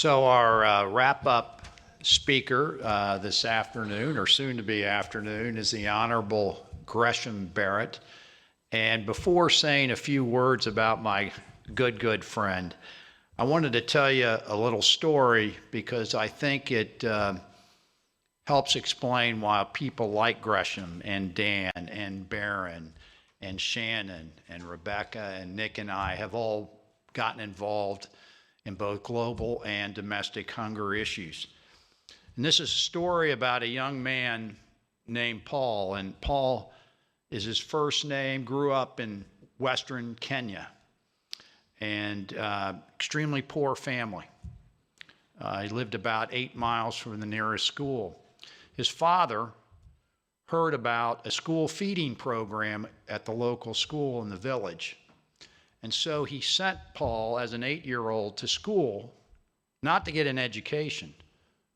So our wrap-up speaker this afternoon, or soon-to-be afternoon, is the Honorable Gresham Barrett. And before saying a few words about my good friend, I wanted to tell you a little story because I think it helps explain why people like Gresham and Dan and Barron and Shannon and Rebecca and Nick and I have all gotten involved in both global and domestic hunger issues. And this is a story about a young man named Paul, and Paul is his first name, grew up in Western Kenya, and extremely poor family. He lived about 8 miles from the nearest school. His father heard about a school feeding program at the local school in the village. And so he sent Paul as an 8-year-old to school, not to get an education,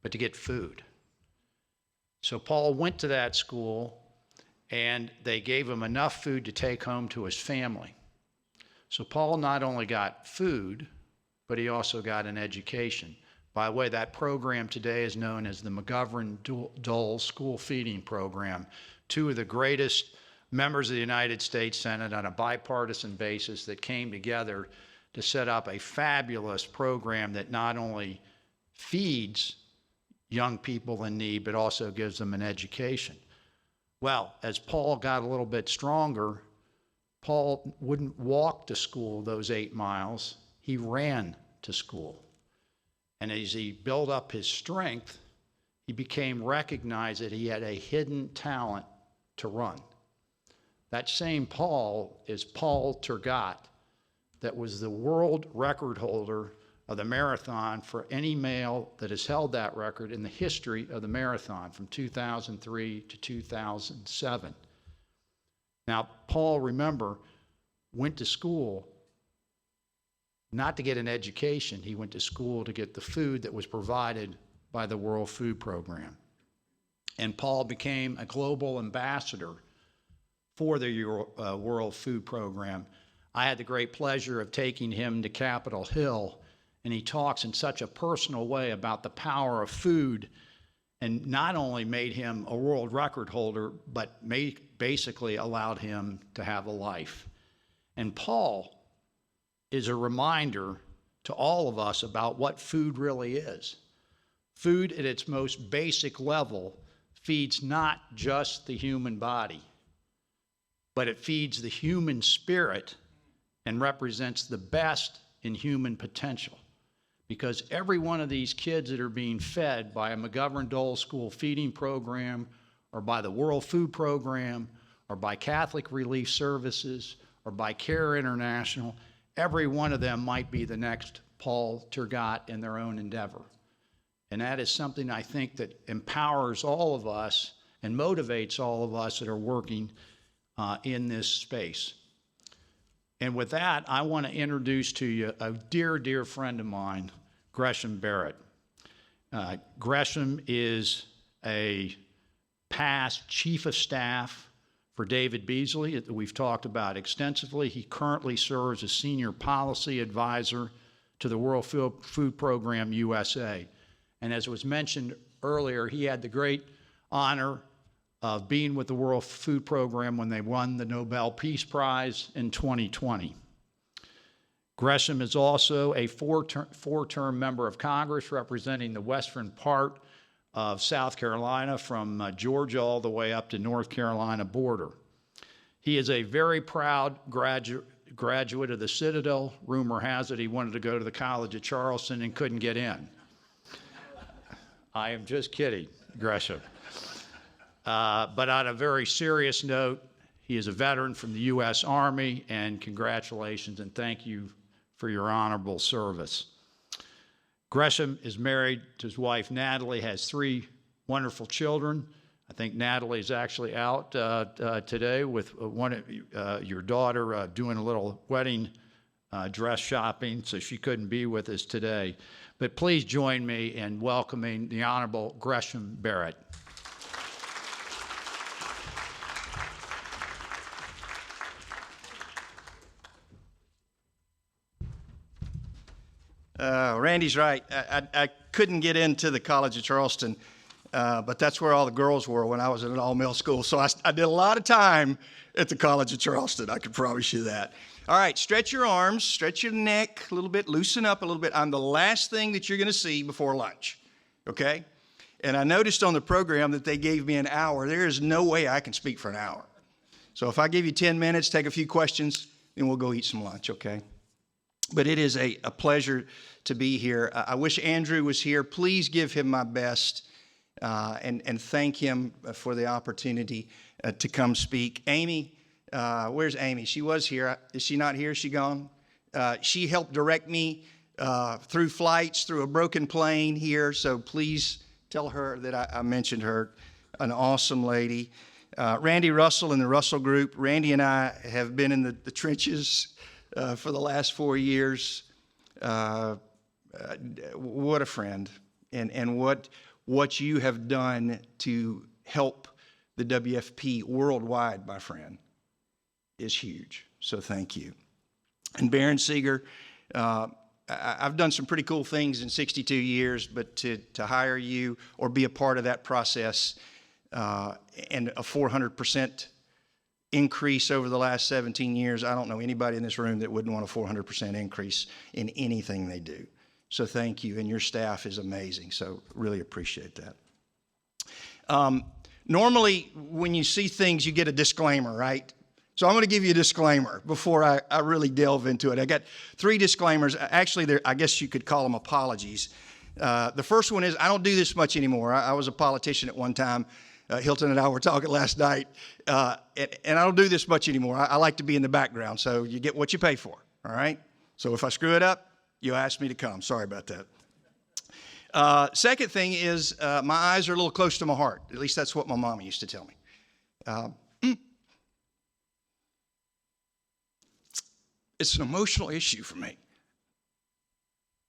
but to get food. So Paul went to that school, and they gave him enough food to take home to his family. So Paul not only got food, but he also got an education. By the way, that program today is known as the McGovern-Dole School Feeding Program. Two of the greatest members of the United States Senate on a bipartisan basis that came together to set up a fabulous program that not only feeds young people in need, but also gives them an education. Well, as Paul got a little bit stronger, Paul wouldn't walk to school those 8 miles. He ran to school. And as he built up his strength, he became recognized that he had a hidden talent to run. That same Paul is Paul Turgot, that was the world record holder of the marathon for any male that has held that record in the history of the marathon from 2003 to 2007. Now, Paul, remember, went to school not to get an education. He went to school to get the food that was provided by the World Food Program. And Paul became a global ambassador for the World Food Program. I had the great pleasure of taking him to Capitol Hill, and he talks in such a personal way about the power of food, and not only made him a world record holder, but basically allowed him to have a life. And Paul is a reminder to all of us about what food really is. Food at its most basic level feeds not just the human body, but it feeds the human spirit and represents the best in human potential. Because every one of these kids that are being fed by a McGovern-Dole School Feeding Program, or by the World Food Program, or by Catholic Relief Services, or by Care International, every one of them might be the next Paul Turgot in their own endeavor. And that is something I think that empowers all of us and motivates all of us that are working in this space. And with that, I want to introduce to you a dear friend of mine, Gresham Barrett. Gresham is a past chief of staff for David Beasley that we've talked about extensively. He currently serves as senior policy advisor to the World Food Program USA. And as was mentioned earlier, he had the great honor of being with the World Food Program when they won the Nobel Peace Prize in 2020. Gresham is also a four-term member of Congress representing the western part of South Carolina from Georgia all the way up to North Carolina border. He is a very proud graduate of the Citadel. Rumor has it he wanted to go to the College of Charleston and couldn't get in. I am just kidding, Gresham. But on a very serious note, he is a veteran from the U.S. Army, and congratulations and thank you for your honorable service. Gresham is married to his wife, Natalie, has 3 wonderful children. I think Natalie is actually out today with your daughter doing a little wedding dress shopping, so she couldn't be with us today. But please join me in welcoming the Honorable Gresham Barrett. Randy's right. I couldn't get into the College of Charleston, but that's where all the girls were when I was in an all-male school. So I did a lot of time at the College of Charleston. I can promise you that. All right, stretch your arms, stretch your neck a little bit, loosen up a little bit. I'm the last thing that you're going to see before lunch, okay? And I noticed on the program that they gave me an hour. There is no way I can speak for an hour. So if I give you 10 minutes, take a few questions, then we'll go eat some lunch, okay? But it is a pleasure to be here. I wish Andrew was here. Please give him my best and thank him for the opportunity to come speak. Amy, where's Amy? She was here. Is she not here? Is she gone? She helped direct me through flights, through a broken plane here. So please tell her that I mentioned her. An awesome lady. Randy Russell and the Russell Group. Randy and I have been in the trenches for the last 4 years. What a friend. And what you have done to help the WFP worldwide, my friend, is huge. So thank you. And Baron Seeger, I've done some pretty cool things in 62 years, but to hire you or be a part of that process and a 400% increase over the last 17 years, I don't know anybody in this room that wouldn't want a 400% increase in anything they do. So thank you, and your staff is amazing, so really appreciate that. Normally, when you see things, you get a disclaimer, right? So I'm going to give you a disclaimer before I really delve into it. I got 3 disclaimers. Actually, I guess you could call them apologies. The first one is I don't do this much anymore. I was a politician at one time. Hilton and I were talking last night, and I don't do this much anymore. I like to be in the background, so you get what you pay for, all right? So if I screw it up, you ask me to come. Sorry about that. Second thing is my eyes are a little close to my heart. At least that's what my mama used to tell me. It's an emotional issue for me.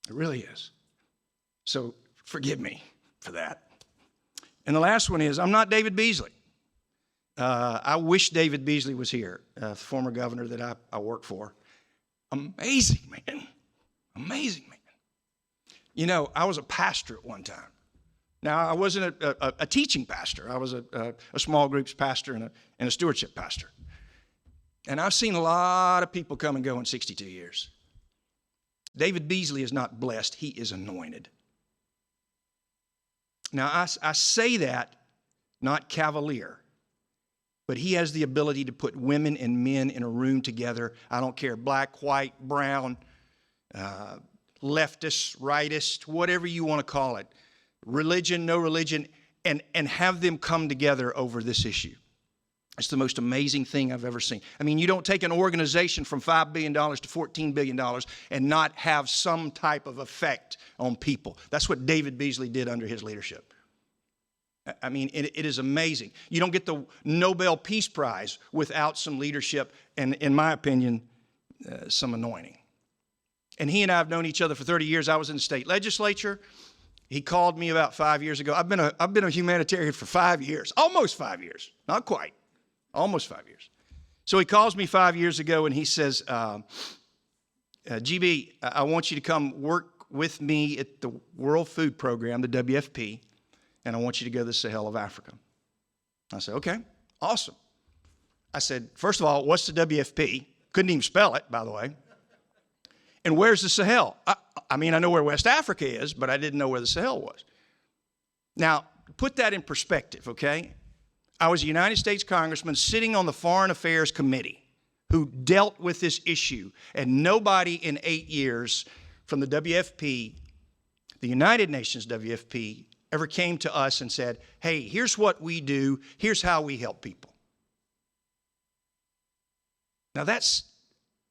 It really is. So forgive me for that. And the last one is I'm not David Beasley. I wish David Beasley was here, former governor that I work for. Amazing man. Amazing man. You know, I was a pastor at one time. Now, I wasn't a teaching pastor. I was a small groups pastor and a stewardship pastor. And I've seen a lot of people come and go in 62 years. David Beasley is not blessed. He is anointed. Now, I say that not cavalier, but he has the ability to put women and men in a room together. I don't care, black, white, brown, leftist, rightist, whatever you want to call it, religion, no religion, and have them come together over this issue. It's the most amazing thing I've ever seen. I mean, you don't take an organization from $5 billion to $14 billion and not have some type of effect on people. That's what David Beasley did under his leadership. I mean, it is amazing. You don't get the Nobel Peace Prize without some leadership and, in my opinion, some anointing. And he and I have known each other for 30 years. I was in the state legislature. He called me about 5 years ago. I've been a humanitarian for 5 years, almost 5 years, not quite, almost 5 years. So he calls me 5 years ago and he says, GB, I want you to come work with me at the World Food Program, the WFP, and I want you to go to the Sahel of Africa. I said, okay, awesome. I said, first of all, what's the WFP? Couldn't even spell it, by the way. And where's the Sahel? I mean, I know where West Africa is, but I didn't know where the Sahel was. Now, put that in perspective, okay? I was a United States congressman sitting on the Foreign Affairs Committee who dealt with this issue, and nobody in 8 years from the WFP, the United Nations WFP, ever came to us and said, hey, here's what we do, here's how we help people. Now that's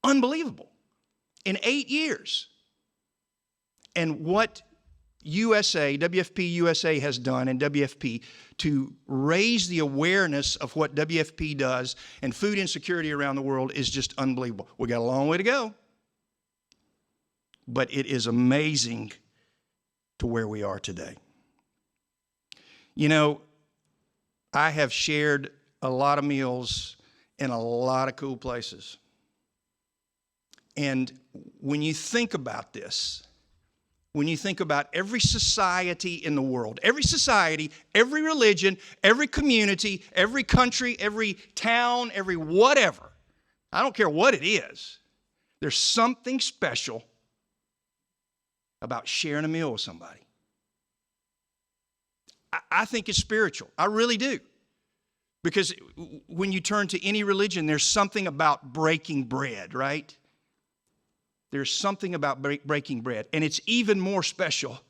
unbelievable. In 8 years. And what WFP USA has done and WFP to raise the awareness of what WFP does and food insecurity around the world is just unbelievable. We got a long way to go, but it is amazing to where we are today. You know, I have shared a lot of meals in a lot of cool places. And when you think about this, when you think about every society in the world, every society, every religion, every community, every country, every town, every whatever, I don't care what it is, there's something special about sharing a meal with somebody. I think it's spiritual. I really do. Because when you turn to any religion, there's something about breaking bread, right? There's something about breaking bread. And it's even more special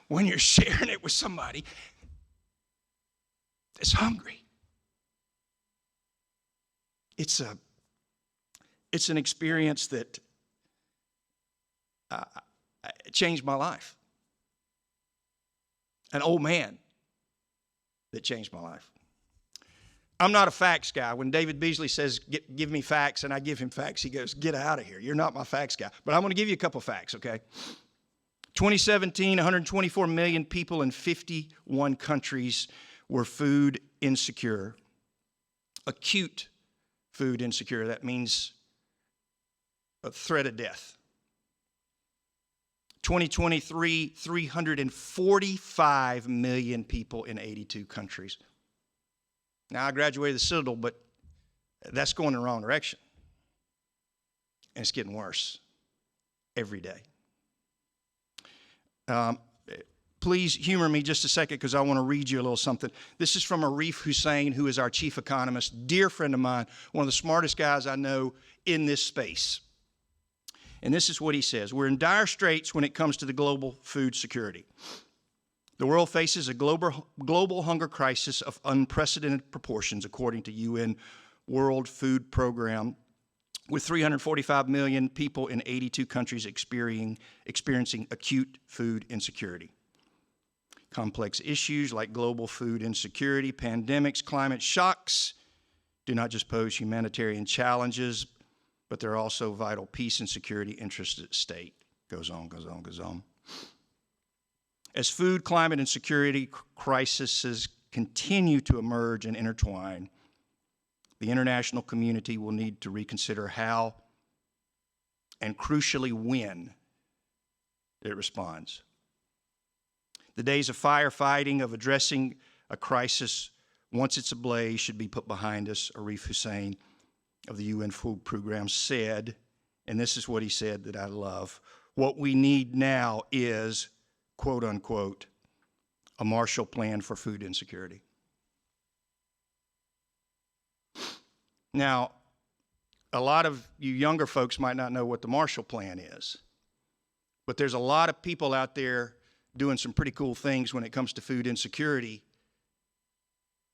when you're sharing it with somebody that's hungry. It's an experience that changed my life. An old man that changed my life. I'm not a facts guy. When David Beasley says, give me facts, and I give him facts, he goes, get out of here. You're not my facts guy. But I'm going to give you a couple facts, okay? 2017, 124 million people in 51 countries were food insecure. Acute food insecure. That means a threat of death. 2023, 345 million people in 82 countries. Now, I graduated the Citadel, but that's going in the wrong direction. And it's getting worse every day. Please humor me just a second because I want to read you a little something. This is from Arif Hussain, who is our chief economist, dear friend of mine, one of the smartest guys I know in this space. And this is what he says. We're in dire straits when it comes to the global food security. The world faces a global hunger crisis of unprecedented proportions, according to UN World Food Program, with 345 million people in 82 countries experiencing acute food insecurity. Complex issues like global food insecurity, pandemics, climate shocks do not just pose humanitarian challenges, but they're also vital peace and security interests at stake. Goes on, goes on, goes on. As food, climate, and security crises continue to emerge and intertwine, the international community will need to reconsider how and crucially when it responds. The days of firefighting, of addressing a crisis once it's ablaze, should be put behind us. Arif Hussain of the UN Food Program said, and this is what he said that I love, what we need now is, quote unquote, a Marshall Plan for food insecurity. Now, a lot of you younger folks might not know what the Marshall Plan is, but there's a lot of people out there doing some pretty cool things when it comes to food insecurity,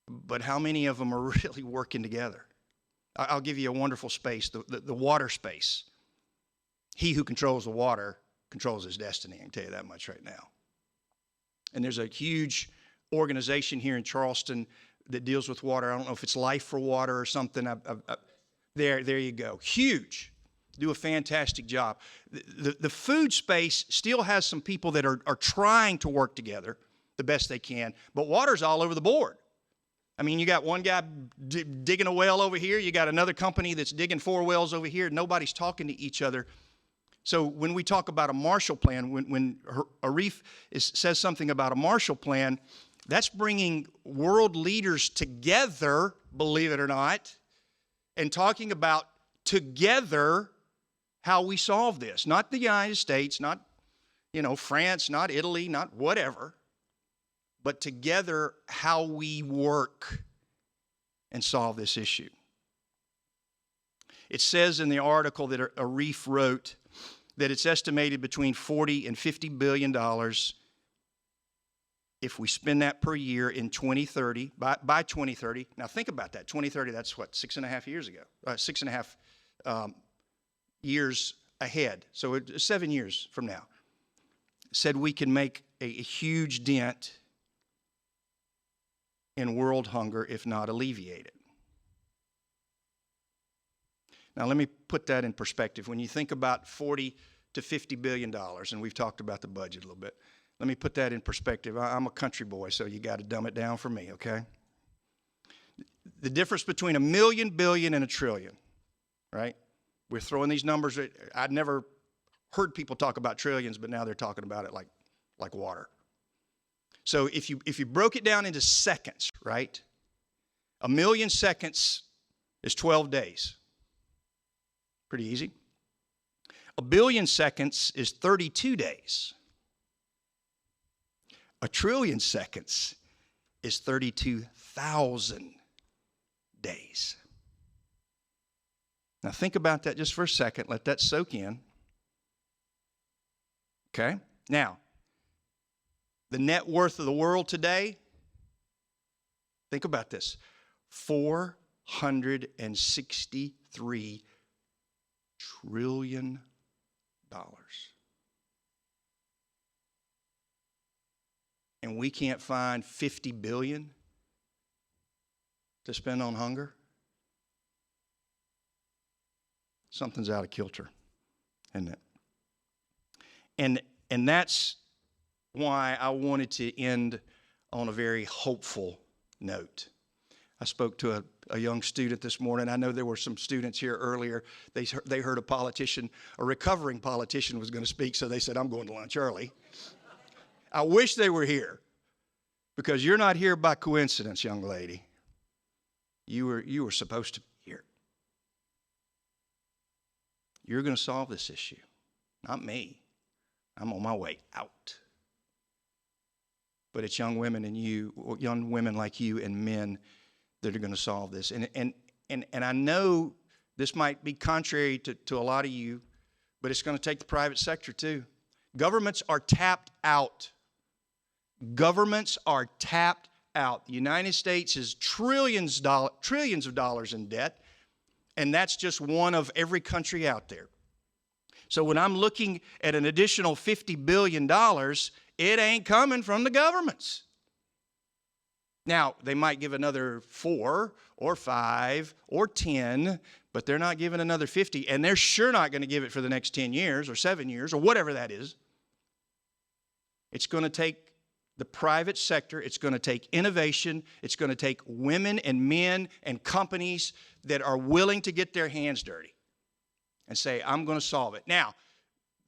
but how many of them are really working together? I'll give you a wonderful space, the water space. He who controls the water controls his destiny, I can tell you that much right now. And there's a huge organization here in Charleston that deals with water. I don't know if it's Life for Water or something. There you go. Huge. Do a fantastic job. The food space still has some people that are trying to work together the best they can, but water's all over the board. I mean, you got one guy digging a well over here. You got another company that's digging 4 wells over here. Nobody's talking to each other. So when we talk about a Marshall Plan, when Arif says something about a Marshall Plan, that's bringing world leaders together, believe it or not, and talking about together how we solve this. Not the United States, not, France, not Italy, not whatever, but together how we work and solve this issue. It says in the article that Arif wrote that it's estimated between $40 and $50 billion if we spend that per year in 2030, by 2030. Now think about that, 2030, that's what, 6.5 years ago, 6.5 years ahead. So it's 7 years from now. Said we can make a huge dent in world hunger, if not alleviate it. Now, let me put that in perspective. When you think about $40 to $50 billion, and we've talked about the budget a little bit, let me put that in perspective. I'm a country boy, so you got to dumb it down for me, okay? The difference between 1 million, billion, and 1 trillion, right? We're throwing these numbers. I'd never heard people talk about trillions, but now they're talking about it like water. So if you broke it down into seconds, right? 1 million seconds is 12 days. Pretty easy. 1 billion seconds is 32 days. 1 trillion seconds is 32,000 days. Now think about that just for a second. Let that soak in. Okay? Now, the net worth of the world today, think about this, $463 trillion. And we can't find 50 billion to spend on hunger? Something's out of kilter, isn't it? And that's why I wanted to end on a very hopeful note. I spoke to a young student this morning. I know there were some students here earlier. They heard a recovering politician was going to speak, so they said, I'm going to lunch early. I wish they were here, because you're not here by coincidence, young lady. You were supposed to be here. You're going to solve this issue, not me. I'm on my way out. But it's young women like you and men that are going to solve this. And I know this might be contrary to a lot of you, but it's going to take the private sector too. Governments are tapped out. Governments are tapped out. The United States is trillions of dollars in debt, and that's just one of every country out there. So when I'm looking at an additional $50 billion, it ain't coming from the governments. Now, they might give another 4 or 5 or 10, but they're not giving another 50, and they're sure not going to give it for the next 10 years or 7 years or whatever that is. It's going to take the private sector. It's going to take innovation. It's going to take women and men and companies that are willing to get their hands dirty and say, I'm going to solve it. Now,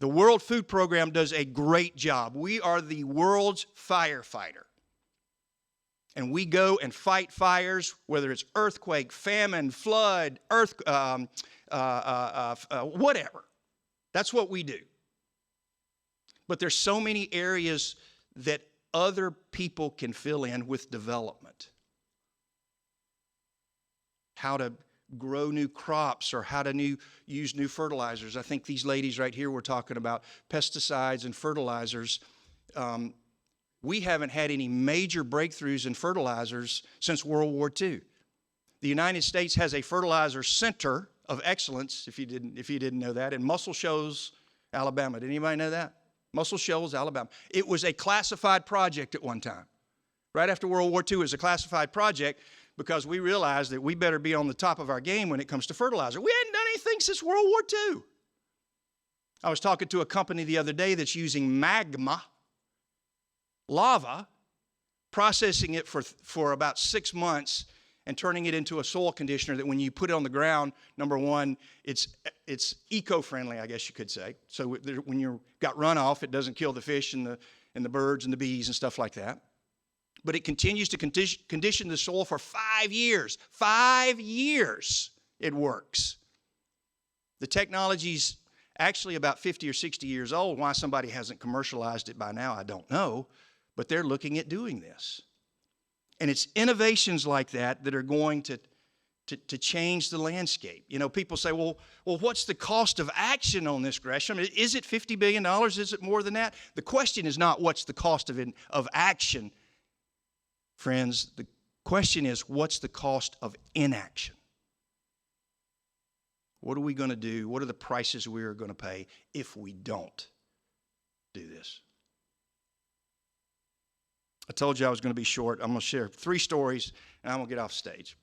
the World Food Program does a great job. We are the world's firefighter. And we go and fight fires, whether it's earthquake, famine, flood, whatever. That's what we do. But there's so many areas that other people can fill in with development. How to grow new crops or how to use new fertilizers. I think these ladies right here were talking about pesticides and fertilizers. We haven't had any major breakthroughs in fertilizers since World War II. The United States has a fertilizer center of excellence, if you didn't know that, in Muscle Shoals, Alabama. Did anybody know that? Muscle Shoals, Alabama. It was a classified project at one time. Right after World War II, it was a classified project because we realized that we better be on the top of our game when it comes to fertilizer. We hadn't done anything since World War II. I was talking to a company the other day that's using magma, lava, processing it for about 6 months and turning it into a soil conditioner that when you put it on the ground, number one, it's eco-friendly, I guess you could say. So when you've got runoff, it doesn't kill the fish and the birds and the bees and stuff like that. But it continues to condition the soil for 5 years. 5 years it works. The technology's actually about 50 or 60 years old. Why somebody hasn't commercialized it by now, I don't know. But they're looking at doing this. And it's innovations like that that are going to change the landscape. You know, people say, well, what's the cost of action on this, Gresham? Is it $50 billion? Is it more than that? The question is not what's the cost of action, friends. The question is, what's the cost of inaction? What are we going to do? What are the prices we are going to pay if we don't do this? I told you I was going to be short. I'm going to share 3 stories, and I'm going to get off stage.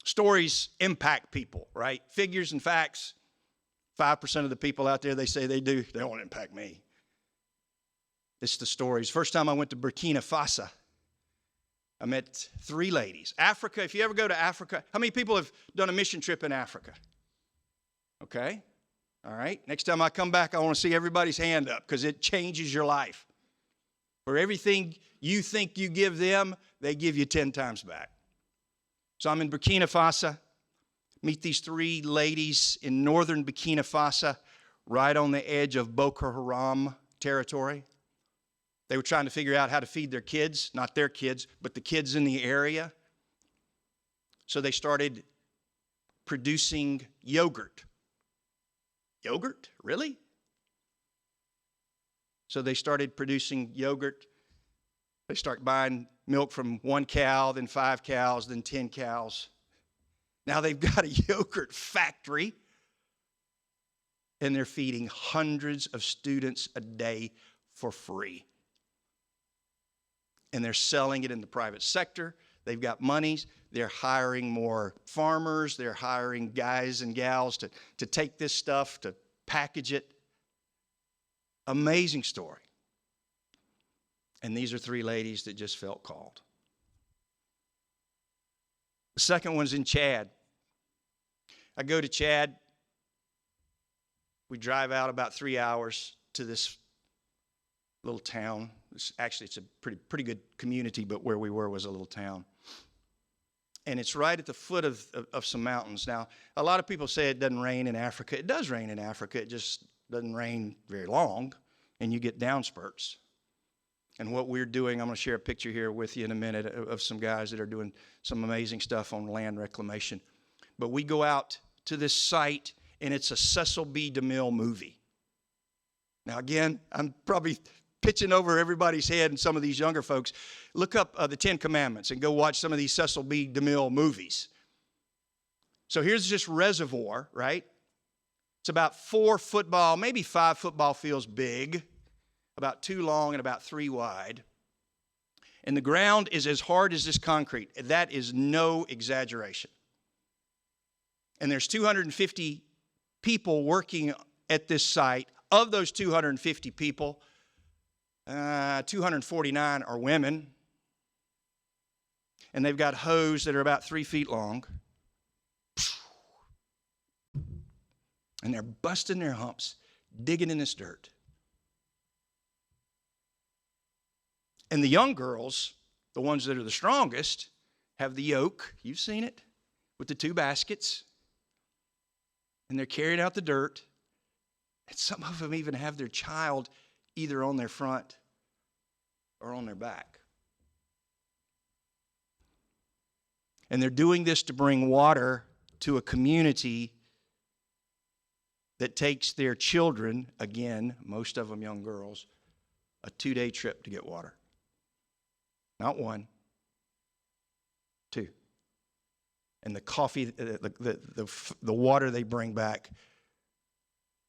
Stories impact people, right? Figures and facts. 5% of the people out there, they say they do. They don't impact me. It's the stories. First time I went to Burkina Faso, I met 3 ladies. Africa, if you ever go to Africa, how many people have done a mission trip in Africa? Okay. All right? Next time I come back, I want to see everybody's hand up because it changes your life. For everything you think you give them, they give you 10 times back. So I'm in Burkina Faso. Meet these 3 ladies in northern Burkina Faso, right on the edge of Boko Haram territory. They were trying to figure out how to feed their kids, not their kids, but the kids in the area. So they started producing yogurt. Yogurt? Really? So they started producing yogurt. They start buying milk from 1 cow, then 5 cows, then 10 cows. Now they've got a yogurt factory, and they're feeding hundreds of students a day for free. And they're selling it in the private sector. They've got monies. They're hiring more farmers. They're hiring guys and gals to take this stuff, to package it. Amazing story. And these are 3 ladies that just felt called. The second one's in Chad. I go to Chad. We drive out about 3 hours to this little town. Actually, it's a pretty good community, but where we were was a little town. And it's right at the foot of some mountains. Now, a lot of people say it doesn't rain in Africa. It does rain in Africa. It just doesn't rain very long, and you get downspurts. And what we're doing, I'm going to share a picture here with you in a minute of some guys that are doing some amazing stuff on land reclamation. But we go out to this site, and it's a Cecil B. DeMille movie. Now, again, I'm probably pitching over everybody's head and some of these younger folks. Look up the 10 Commandments and go watch some of these Cecil B. DeMille movies. So here's this reservoir, right? It's about 4 football, maybe 5 football fields big, about 2 long and about 3 wide. And the ground is as hard as this concrete. That is no exaggeration. And there's 250 people working at this site. Of those 250 people, 249 are women. And they've got hoes that are about 3 feet long. And they're busting their humps, digging in this dirt. And the young girls, the ones that are the strongest, have the yoke. You've seen it, with the 2 baskets. And they're carrying out the dirt. And some of them even have their child either on their front or on their back. And they're doing this to bring water to a community that takes their children, again, most of them young girls, a 2-day trip to get water. Not 1, 2. And the coffee, the water they bring back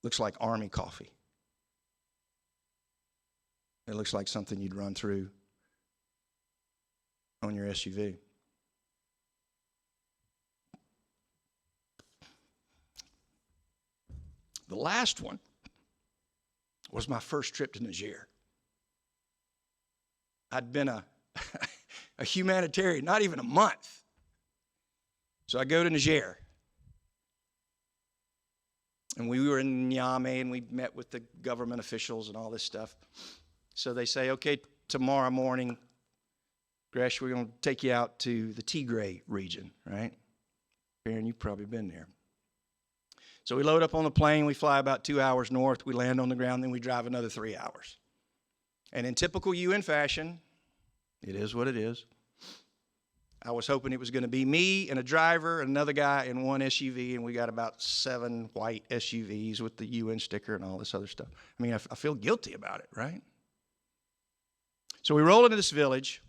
looks like army coffee. It looks like something you'd run through on your SUV. The last one was my first trip to Niger. I'd been a humanitarian, not even a month. So I go to Niger. And we were in Niamey, and we met with the government officials and all this stuff. So they say, okay, tomorrow morning, Gresh, we're going to take you out to the Tigray region, right? Aaron, you've probably been there. So we load up on the plane. We fly about 2 hours north. We land on the ground. Then we drive another 3 hours. And in typical UN fashion, it is what it is. I was hoping it was going to be me and a driver and another guy in 1 SUV, and we got about 7 white SUVs with the UN sticker and all this other stuff. I mean, I feel guilty about it, right? So we roll into this village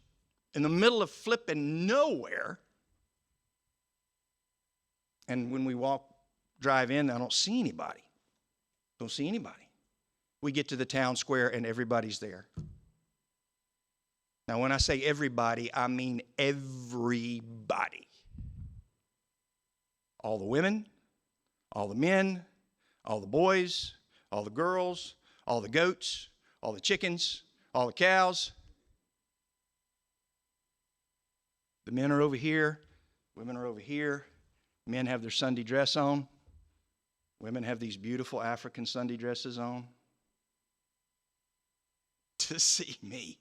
in the middle of flipping nowhere. And when we drive in, I don't see anybody. Don't see anybody. We get to the town square, and everybody's there. Now, when I say everybody, I mean everybody. All the women, all the men, all the boys, all the girls, all the goats, all the chickens, all the cows. The men are over here, women are over here. Men have their Sunday dress on. Women have these beautiful African Sunday dresses on to see me.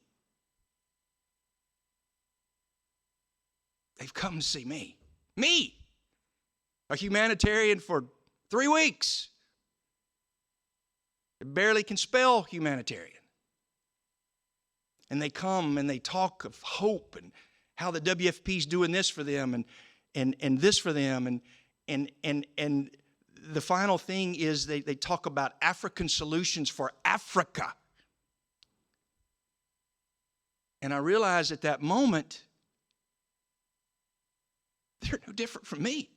They've come to see me. Me! A humanitarian for 3 weeks. It barely can spell humanitarian. And they come and they talk of hope and how the WFP's doing this for them and this for them. And the final thing is they talk about African solutions for Africa. And I realized at that moment, they're no different from me.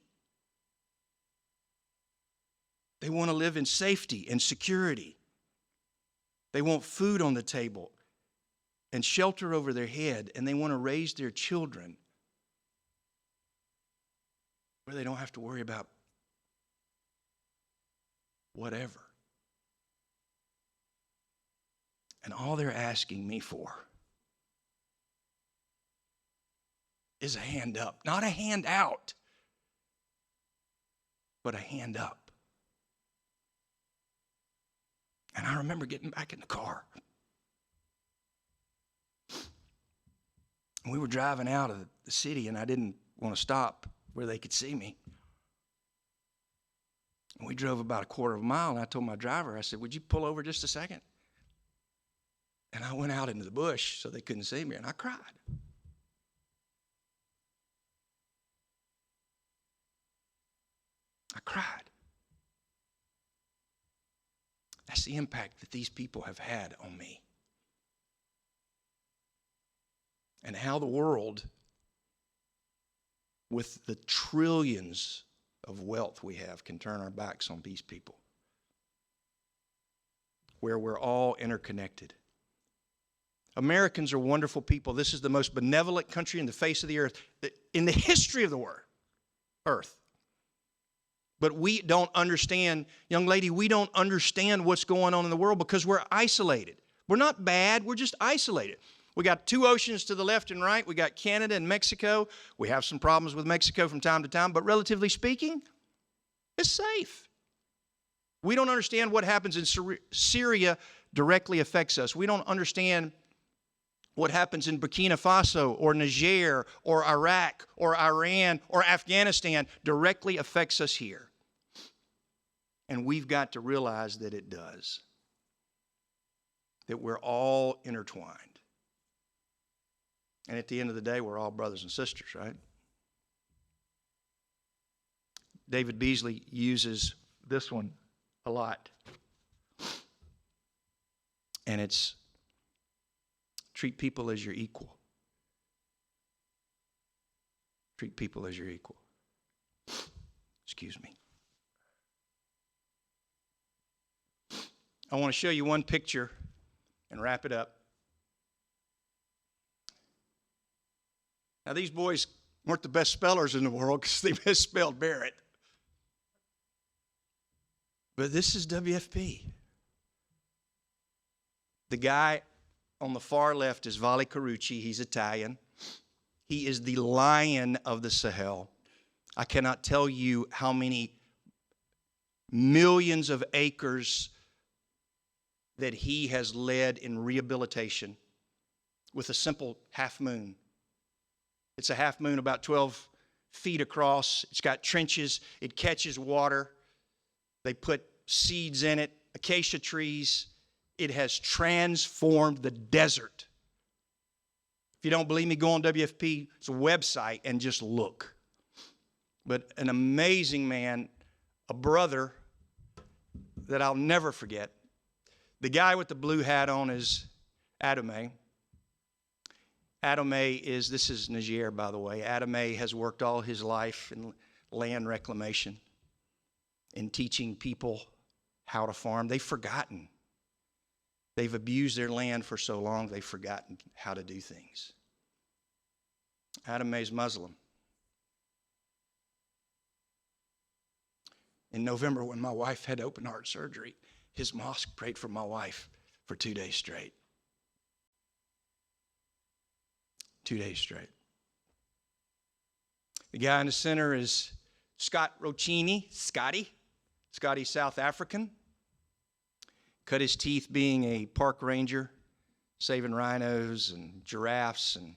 They want to live in safety and security. They want food on the table and shelter over their head, and they want to raise their children where they don't have to worry about whatever. And all they're asking me for is a hand up. Not a hand out, but a hand up. And I remember getting back in the car. And we were driving out of the city, and I didn't want to stop where they could see me. And we drove about a quarter of a mile, and I told my driver, I said, would you pull over just a second? And I went out into the bush so they couldn't see me, and I cried. I cried. That's the impact that these people have had on me. And how the world, with the trillions of wealth we have, can turn our backs on these people. Where we're all interconnected. Americans are wonderful people. This is the most benevolent country in the face of the earth, in the history of the earth. But we don't understand, young lady, we don't understand what's going on in the world because we're isolated. We're not bad, we're just isolated. We got 2 oceans to the left and right. We got Canada and Mexico. We have some problems with Mexico from time to time, but relatively speaking, it's safe. We don't understand what happens in Syria directly affects us. We don't understand what happens in Burkina Faso or Niger or Iraq or Iran or Afghanistan directly affects us here. And we've got to realize that it does. That we're all intertwined. And at the end of the day, we're all brothers and sisters, right? David Beasley uses this one a lot. And it's treat people as your equal. Treat people as your equal. Excuse me. I want to show you one picture and wrap it up. Now, these boys weren't the best spellers in the world because they misspelled Barrett. But this is WFP. The guy on the far left is Vali Carucci. He's Italian. He is the lion of the Sahel. I cannot tell you how many millions of acres that he has led in rehabilitation with a simple half moon. It's a half moon about 12 feet across. It's got trenches. It catches water. They put seeds in it, acacia trees. It has transformed the desert. If you don't believe me, go on WFP's website and just look. But an amazing man, a brother that I'll never forget. The guy with the blue hat on is Adame. Adame this is Niger, by the way. Adame has worked all his life in land reclamation, in teaching people how to farm. They've forgotten. They've abused their land for so long, they've forgotten how to do things. Adame's Muslim. In November, when my wife had open heart surgery, his mosque prayed for my wife for 2 days straight. 2 days straight. The guy in the center is Scott Roccini, Scotty. Scotty's South African. Cut his teeth being a park ranger, saving rhinos and giraffes and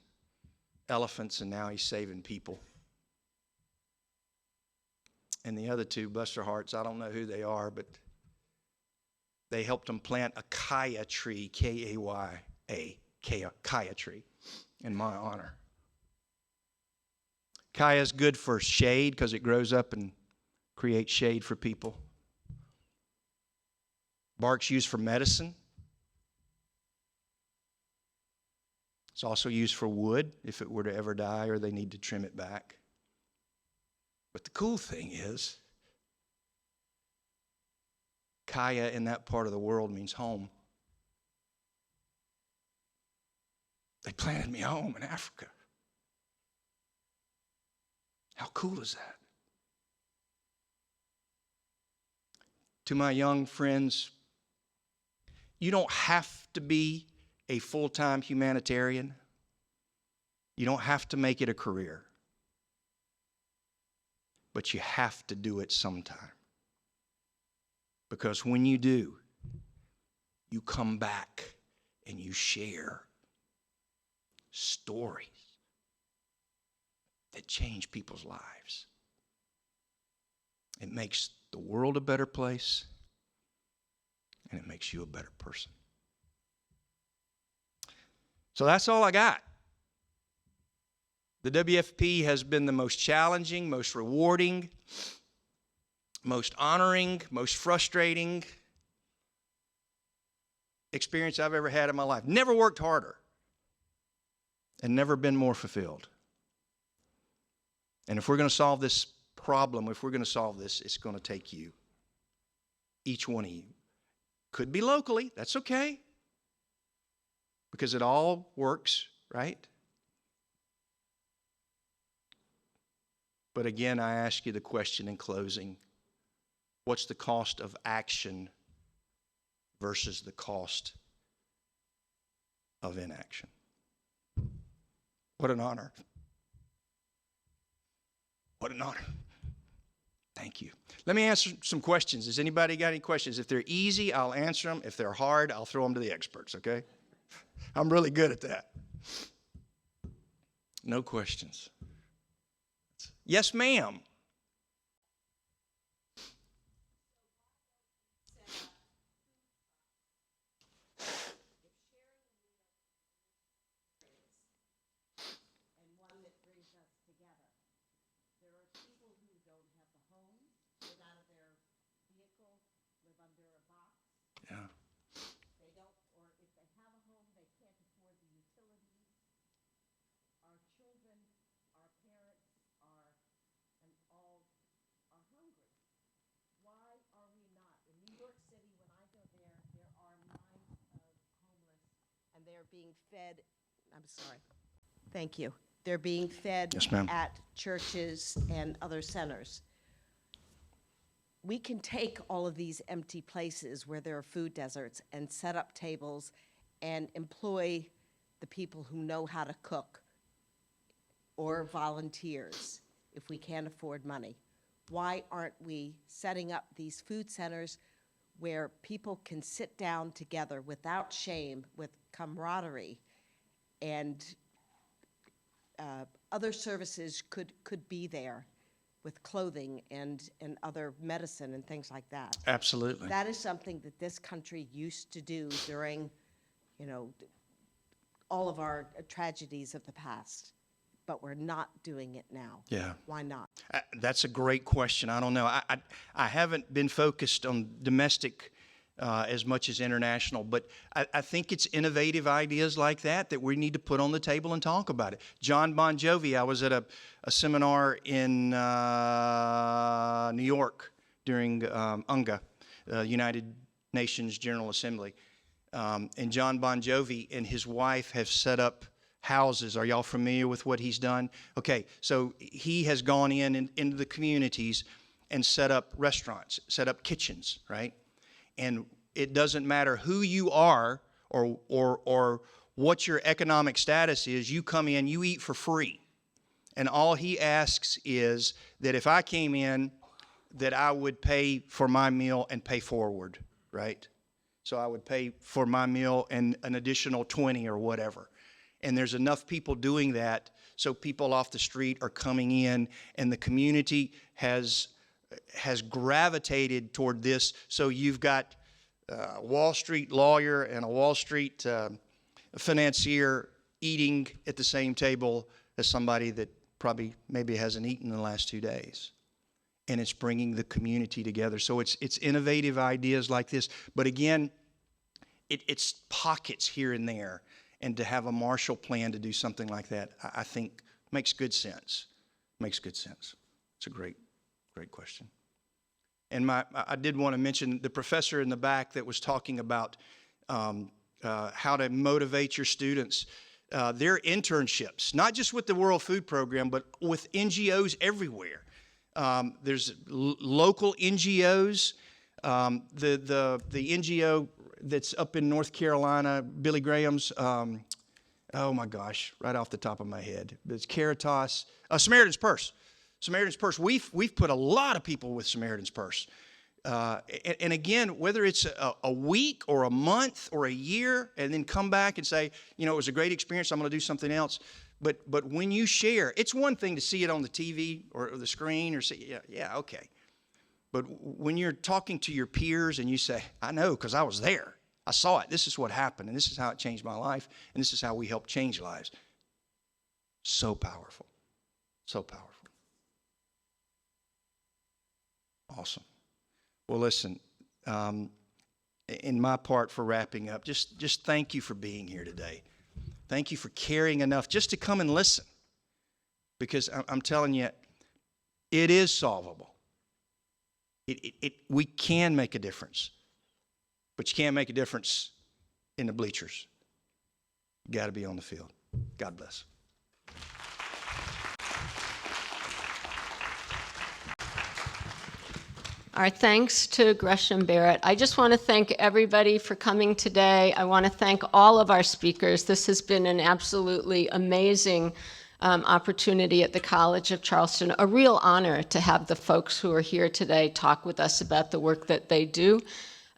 elephants, and now he's saving people. And the other two, bless their hearts, I don't know who they are, but they helped him plant a kaya tree, K-A-Y-A, kaya tree, in my honor. Kaya is good for shade because it grows up and creates shade for people. Bark's used for medicine. It's also used for wood if it were to ever die or they need to trim it back. But the cool thing is, kaya in that part of the world means home. They planted me a home in Africa. How cool is that? To my young friends, you don't have to be a full-time humanitarian. You don't have to make it a career. But you have to do it sometime. Because when you do, you come back and you share stories that change people's lives. It makes the world a better place, and it makes you a better person. So that's all I got. The WFP has been the most challenging, most rewarding, most honoring, most frustrating experience I've ever had in my life. Never worked harder and never been more fulfilled. And if we're going to solve this problem, if we're going to solve this, it's going to take you. Each one of you. Could be locally, that's okay. Because it all works, right? But again, I ask you the question in closing. What's the cost of action versus the cost of inaction? What an honor. What an honor. Thank you. Let me answer some questions. Has anybody got any questions? If they're easy, I'll answer them. If they're hard, I'll throw them to the experts, okay? I'm really good at that. No questions. Yes, ma'am. They're being fed, I'm sorry. Thank you. They're being fed Yes, ma'am. at churches and other centers. We can take all of these empty places where there are food deserts and set up tables and employ the people who know how to cook or volunteers if we can't afford money. Why aren't we setting up these food centers where people can sit down together without shame, with camaraderie, and other services could be there with clothing and other medicine and things like that. Absolutely. That is something that this country used to do during, all of our tragedies of the past, but we're not doing it now. Yeah. Why not? That's a great question. I don't know. I haven't been focused on domestic as much as international, but I think it's innovative ideas like that we need to put on the table and talk about it. John Bon Jovi, I was at a seminar in New York during UNGA, United Nations General Assembly, and John Bon Jovi and his wife have set up houses. Are y'all familiar with what he's done? Okay, so he has gone into the communities and set up restaurants, set up kitchens, right? And it doesn't matter who you are or what your economic status is, you come in, you eat for free. And all he asks is that if I came in, that I would pay for my meal and pay forward, right? So I would pay for my meal and an additional 20 or whatever. And there's enough people doing that, so people off the street are coming in, and the community has gravitated toward this. So you've got a Wall Street lawyer and a Wall Street financier eating at the same table as somebody that probably maybe hasn't eaten in the last 2 days. And it's bringing the community together. So it's innovative ideas like this. But again, it's pockets here and there. And to have a Marshall Plan to do something like that, I think makes good sense. Makes good sense. It's a great question. And I did want to mention the professor in the back that was talking about how to motivate your students. Their internships, not just with the World Food Program, but with NGOs everywhere. There's local NGOs. The NGO that's up in North Carolina, Billy Graham's, oh my gosh, right off the top of my head. It's Caritas, Samaritan's Purse. Samaritan's Purse. We've put a lot of people with Samaritan's Purse. And again, whether it's a week or a month or a year, and then come back and say, it was a great experience, I'm going to do something else. But when you share, it's one thing to see it on the TV or the screen or see, yeah, okay. But when you're talking to your peers and you say, I know because I was there. I saw it. This is what happened, and this is how it changed my life, and this is how we help change lives. So powerful. So powerful. Awesome. Well, listen, in my part for wrapping up, just thank you for being here today. Thank you for caring enough just to come and listen. Because I'm telling you, it is solvable. We can make a difference. But you can't make a difference in the bleachers. You got to be on the field. God bless. Our thanks to Gresham Barrett. I just want to thank everybody for coming today. I want to thank all of our speakers. This has been an absolutely amazing opportunity at the College of Charleston. A real honor to have the folks who are here today talk with us about the work that they do.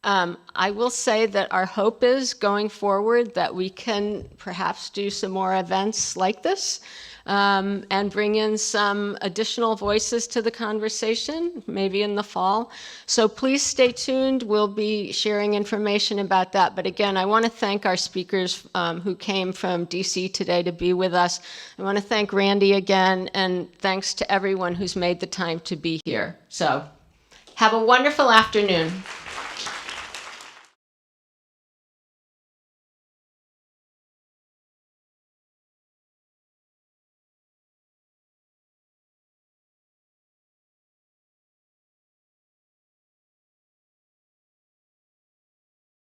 I will say that our hope is going forward that we can perhaps do some more events like this and bring in some additional voices to the conversation, maybe in the fall. So please stay tuned. We'll be sharing information about that. But again, I want to thank our speakers who came from DC today to be with us. I want to thank Randy again, and thanks to everyone who's made the time to be here. So have a wonderful afternoon.